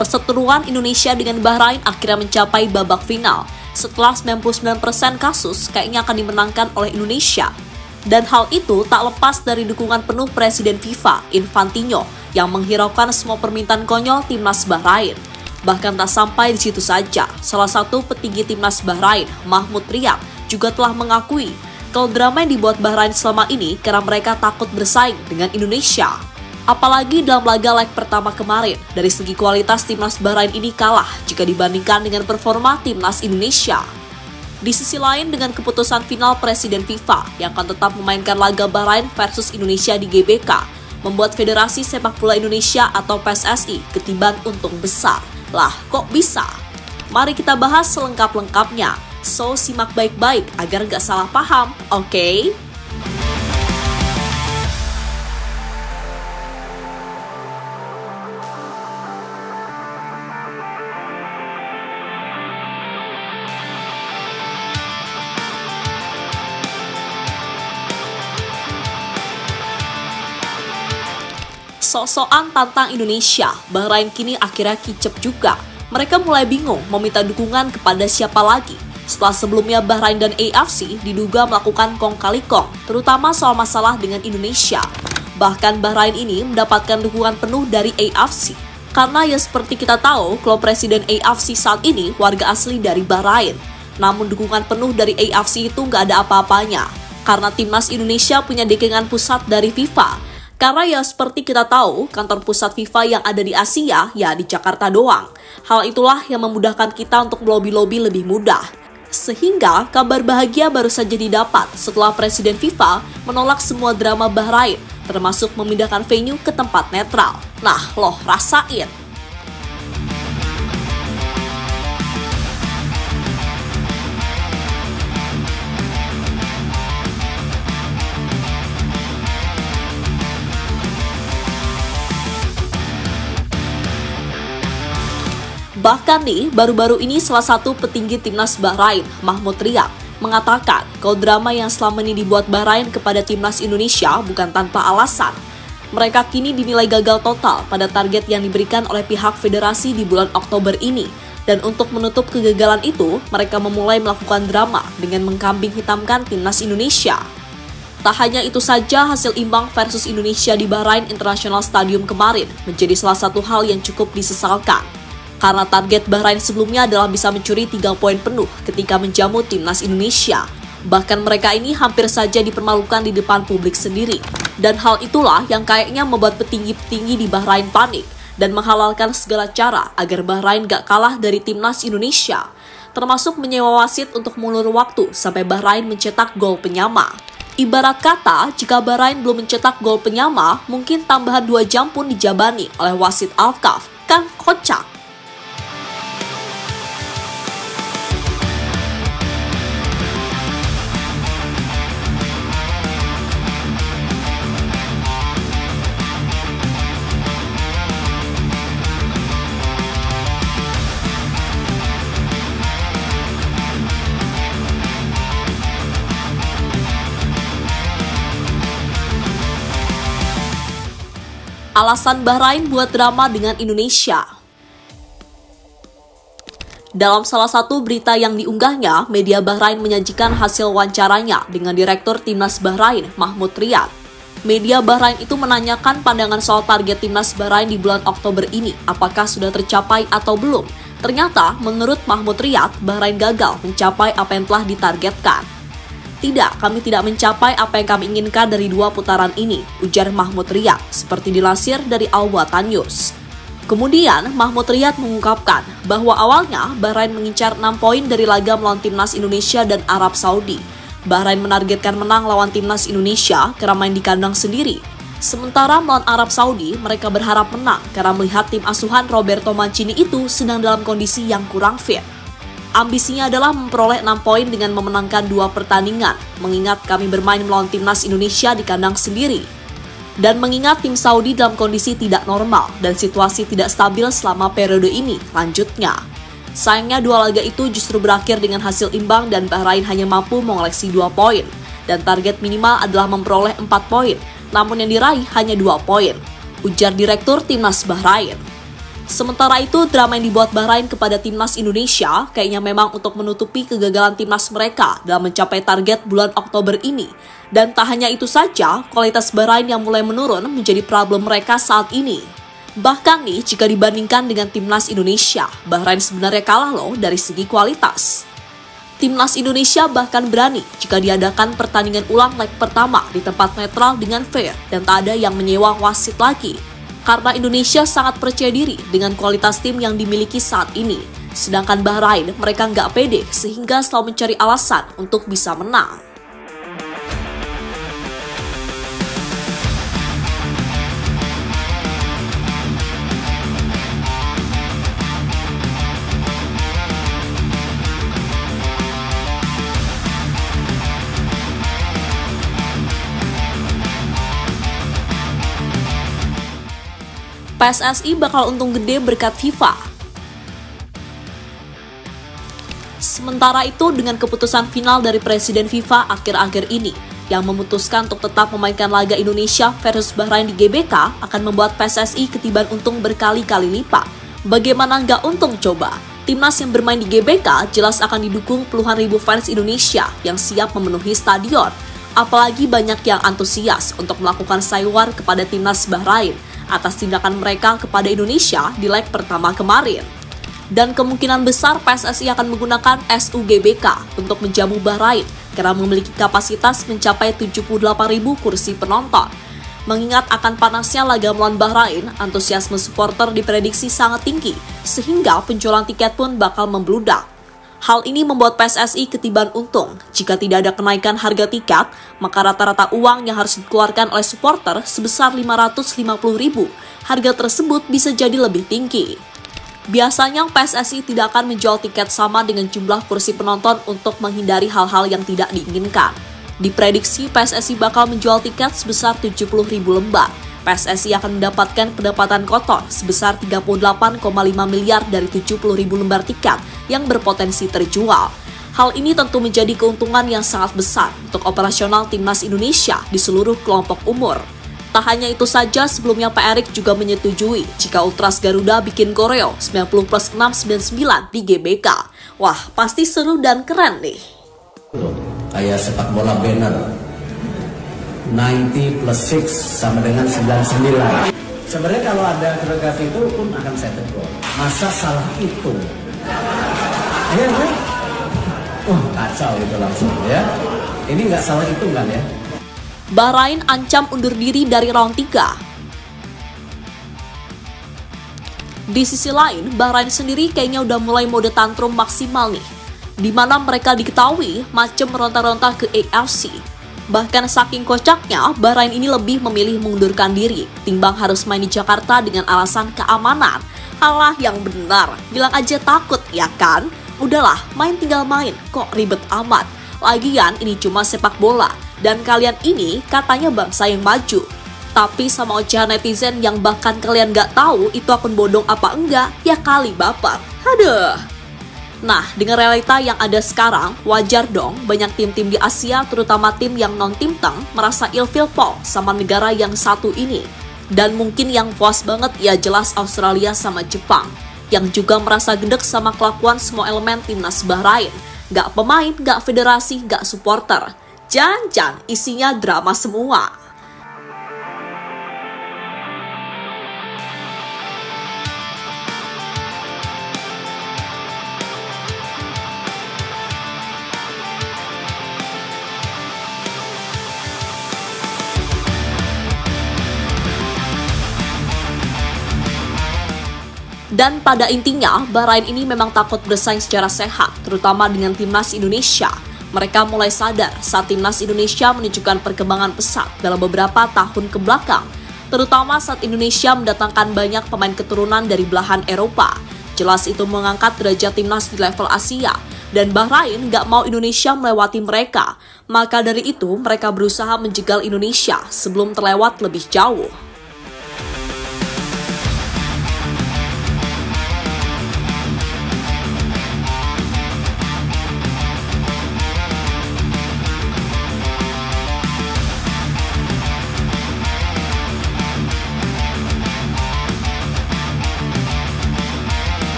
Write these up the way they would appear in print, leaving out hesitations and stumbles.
Perseteruan Indonesia dengan Bahrain akhirnya mencapai babak final. Setelah 99% kasus kayaknya akan dimenangkan oleh Indonesia. Dan hal itu tak lepas dari dukungan penuh Presiden FIFA, Infantino, yang menghiraukan semua permintaan konyol timnas Bahrain. Bahkan tak sampai di situ saja, salah satu petinggi timnas Bahrain, Mahmud Riyad, juga telah mengakui kalau drama yang dibuat Bahrain selama ini karena mereka takut bersaing dengan Indonesia. Apalagi dalam laga leg pertama kemarin, dari segi kualitas timnas Bahrain ini kalah jika dibandingkan dengan performa timnas Indonesia. Di sisi lain, dengan keputusan final Presiden FIFA yang akan tetap memainkan laga Bahrain versus Indonesia di GBK, membuat Federasi Sepak Bola Indonesia atau PSSI ketiban untung besar. Lah, kok bisa? Mari kita bahas selengkap-lengkapnya. So, simak baik-baik agar nggak salah paham, oke? Sok-sokan tantang Indonesia, Bahrain kini akhirnya kicep juga. Mereka mulai bingung meminta dukungan kepada siapa lagi. Setelah sebelumnya Bahrain dan AFC diduga melakukan kong kali kong, terutama soal masalah dengan Indonesia. Bahkan Bahrain ini mendapatkan dukungan penuh dari AFC. Karena ya seperti kita tahu, klub presiden AFC saat ini warga asli dari Bahrain. Namun dukungan penuh dari AFC itu nggak ada apa-apanya. Karena timnas Indonesia punya dekengan pusat dari FIFA. Karena ya seperti kita tahu, kantor pusat FIFA yang ada di Asia ya di Jakarta doang. Hal itulah yang memudahkan kita untuk melobi-lobi lebih mudah. Sehingga kabar bahagia baru saja didapat setelah Presiden FIFA menolak semua drama Bahrain, termasuk memindahkan venue ke tempat netral. Nah, loh rasain. Bahkan nih, baru-baru ini salah satu petinggi timnas Bahrain, Mahmud Riyad, mengatakan kalau drama yang selama ini dibuat Bahrain kepada timnas Indonesia bukan tanpa alasan. Mereka kini dinilai gagal total pada target yang diberikan oleh pihak federasi di bulan Oktober ini. Dan untuk menutup kegagalan itu, mereka memulai melakukan drama dengan mengkambing hitamkan timnas Indonesia. Tak hanya itu saja, hasil imbang versus Indonesia di Bahrain International Stadium kemarin menjadi salah satu hal yang cukup disesalkan. Karena target Bahrain sebelumnya adalah bisa mencuri 3 poin penuh ketika menjamu timnas Indonesia. Bahkan mereka ini hampir saja dipermalukan di depan publik sendiri. Dan hal itulah yang kayaknya membuat petinggi-petinggi di Bahrain panik dan menghalalkan segala cara agar Bahrain gak kalah dari timnas Indonesia. Termasuk menyewa wasit untuk mengulur waktu sampai Bahrain mencetak gol penyama. Ibarat kata, jika Bahrain belum mencetak gol penyama, mungkin tambahan 2 jam pun dijabani oleh wasit Alkaf. Kan kocak. Alasan Bahrain buat drama dengan Indonesia. Dalam salah satu berita yang diunggahnya, media Bahrain menyajikan hasil wawancaranya dengan Direktur Timnas Bahrain, Mahmud Riyad. Media Bahrain itu menanyakan pandangan soal target Timnas Bahrain di bulan Oktober ini, apakah sudah tercapai atau belum. Ternyata, menurut Mahmud Riyad, Bahrain gagal mencapai apa yang telah ditargetkan. Tidak, kami tidak mencapai apa yang kami inginkan dari 2 putaran ini, ujar Mahmud Riyad, seperti dilansir dari Al Watan News. Kemudian, Mahmud Riyad mengungkapkan bahwa awalnya Bahrain mengincar 6 poin dari laga melawan timnas Indonesia dan Arab Saudi. Bahrain menargetkan menang lawan timnas Indonesia karena main di kandang sendiri. Sementara melawan Arab Saudi, mereka berharap menang karena melihat tim asuhan Roberto Mancini itu sedang dalam kondisi yang kurang fit. Ambisinya adalah memperoleh 6 poin dengan memenangkan 2 pertandingan, mengingat kami bermain melawan timnas Indonesia di kandang sendiri. Dan mengingat tim Saudi dalam kondisi tidak normal dan situasi tidak stabil selama periode ini, lanjutnya. Sayangnya 2 laga itu justru berakhir dengan hasil imbang dan Bahrain hanya mampu mengoleksi 2 poin. Dan target minimal adalah memperoleh 4 poin, namun yang diraih hanya 2 poin, ujar Direktur Timnas Bahrain. Sementara itu, drama yang dibuat Bahrain kepada timnas Indonesia kayaknya memang untuk menutupi kegagalan timnas mereka dalam mencapai target bulan Oktober ini. Dan tak hanya itu saja, kualitas Bahrain yang mulai menurun menjadi problem mereka saat ini. Bahkan nih, jika dibandingkan dengan timnas Indonesia, Bahrain sebenarnya kalah loh dari segi kualitas. Timnas Indonesia bahkan berani jika diadakan pertandingan ulang leg pertama di tempat netral dengan fair dan tak ada yang menyewa wasit lagi. Karena Indonesia sangat percaya diri dengan kualitas tim yang dimiliki saat ini. Sedangkan Bahrain, mereka nggak pede sehingga selalu mencari alasan untuk bisa menang. PSSI bakal untung gede berkat FIFA. Sementara itu, dengan keputusan final dari Presiden FIFA akhir-akhir ini, yang memutuskan untuk tetap memainkan laga Indonesia versus Bahrain di GBK akan membuat PSSI ketiban untung berkali-kali lipat. Bagaimana nggak untung coba? Timnas yang bermain di GBK jelas akan didukung puluhan ribu fans Indonesia yang siap memenuhi stadion. Apalagi banyak yang antusias untuk melakukan saywar kepada timnas Bahrain atas tindakan mereka kepada Indonesia di leg pertama kemarin. Dan kemungkinan besar PSSI akan menggunakan SUGBK untuk menjamu Bahrain karena memiliki kapasitas mencapai 78.000 kursi penonton. Mengingat akan panasnya laga melawan Bahrain, antusiasme supporter diprediksi sangat tinggi, sehingga penjualan tiket pun bakal membludak. Hal ini membuat PSSI ketiban untung. Jika tidak ada kenaikan harga tiket, maka rata-rata uang yang harus dikeluarkan oleh supporter sebesar 550.000. Harga tersebut bisa jadi lebih tinggi. Biasanya PSSI tidak akan menjual tiket sama dengan jumlah kursi penonton untuk menghindari hal-hal yang tidak diinginkan. Diprediksi PSSI bakal menjual tiket sebesar 70.000 lembar. PSSI akan mendapatkan pendapatan kotor sebesar 38,5 miliar dari 70.000 lembar tiket yang berpotensi terjual. Hal ini tentu menjadi keuntungan yang sangat besar untuk operasional timnas Indonesia di seluruh kelompok umur. Tak hanya itu saja, sebelumnya Pak Erik juga menyetujui jika Ultras Garuda bikin koreo 90+699 di GBK. Wah, pasti seru dan keren nih. Kayak sepak bola banner. 90+6 sama dengan 99. Sebenarnya kalau ada koreografi itu pun akan saya tegur. Masa salah hitung? Ya kan? Kacau itu langsung ya. Ini nggak salah hitung kan ya? Bahrain ancam undur diri dari round 3. Di sisi lain, Bahrain sendiri kayaknya udah mulai mode tantrum maksimal nih, di mana mereka diketahui macam meronta-ronta ke AFC. Bahkan saking kocaknya, Bahrain ini lebih memilih mengundurkan diri timbang harus main di Jakarta dengan alasan keamanan. Alah yang benar, bilang aja takut ya kan? Udahlah, main tinggal main, kok ribet amat. Lagian ini cuma sepak bola, dan kalian ini katanya bangsa yang maju. Tapi sama ocehan netizen yang bahkan kalian gak tahu itu akun bodong apa enggak, ya kali baper. Aduh. Nah, dengan realita yang ada sekarang, wajar dong banyak tim-tim di Asia, terutama tim yang non-tim teng, merasa ilfil pol sama negara yang satu ini. Dan mungkin yang puas banget ya jelas Australia sama Jepang, yang juga merasa gedek sama kelakuan semua elemen timnas Bahrain. Gak pemain, gak federasi, gak supporter. Jangan, isinya drama semua. Dan pada intinya, Bahrain ini memang takut bersaing secara sehat, terutama dengan timnas Indonesia. Mereka mulai sadar saat timnas Indonesia menunjukkan perkembangan pesat dalam beberapa tahun kebelakang, terutama saat Indonesia mendatangkan banyak pemain keturunan dari belahan Eropa. Jelas itu mengangkat derajat timnas di level Asia, dan Bahrain gak mau Indonesia melewati mereka. Maka dari itu, mereka berusaha menjegal Indonesia sebelum terlewat lebih jauh.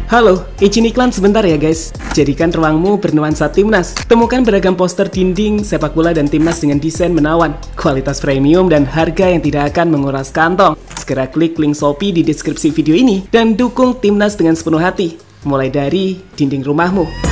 Halo, izin iklan sebentar ya guys. Jadikan ruangmu bernuansa timnas. Temukan beragam poster dinding, sepak bola dan timnas dengan desain menawan, kualitas premium dan harga yang tidak akan menguras kantong. Segera klik link Shopee di deskripsi video ini dan dukung timnas dengan sepenuh hati. Mulai dari dinding rumahmu.